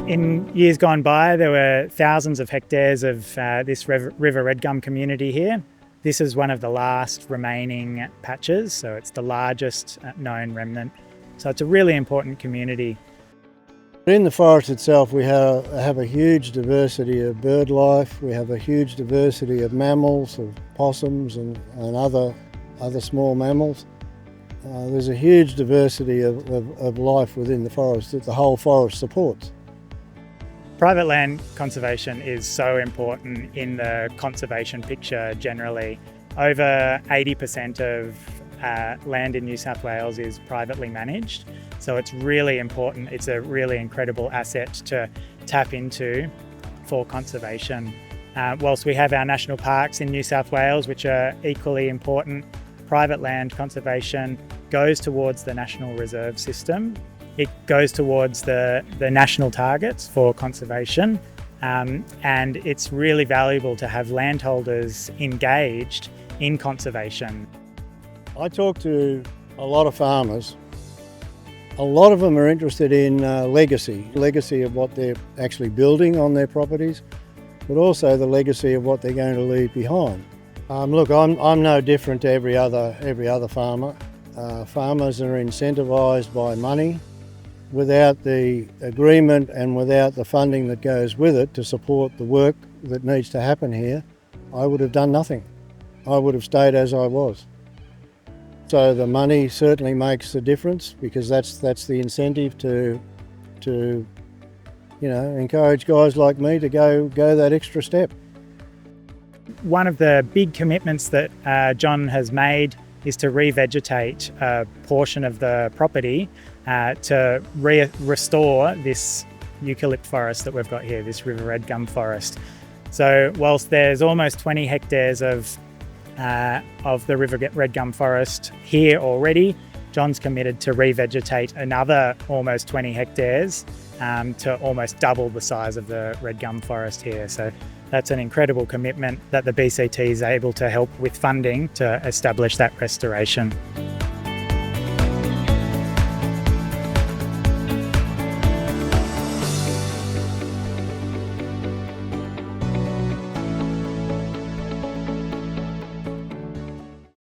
In years gone by, there were thousands of hectares of this river red gum community here. This is one of the last remaining patches, so it's the largest known remnant. So it's a really important community. In the forest itself, we have a huge diversity of bird life. We have a huge diversity of mammals, of possums and other small mammals. There's a huge diversity of life within the forest that the whole forest supports. Private land conservation is so important in the conservation picture generally. Over 80% of land in New South Wales is privately managed, so it's really important. It's a really incredible asset to tap into for conservation. Whilst we have our national parks in New South Wales, which are equally important, private land conservation goes towards the National Reserve System. It goes towards the national targets for conservation, and it's really valuable to have landholders engaged in conservation. I talk to a lot of farmers. A lot of them are interested in legacy of what they're actually building on their properties, but also the legacy of what they're going to leave behind. Look, I'm no different to every other farmer. Farmers are incentivised by money. Without the agreement and without the funding that goes with it to support the work that needs to happen here, I would have done nothing. I would have stayed as I was. So the money certainly makes a difference, because that's the incentive to encourage guys like me to go that extra step. One of the big commitments that John has made is to revegetate a portion of the property to restore this eucalypt forest that we've got here, this river red gum forest. So whilst there's almost 20 hectares of the river red gum forest here already, John's committed to revegetate another almost 20 hectares to almost double the size of the red gum forest here. So that's an incredible commitment that the BCT is able to help with funding to establish that restoration.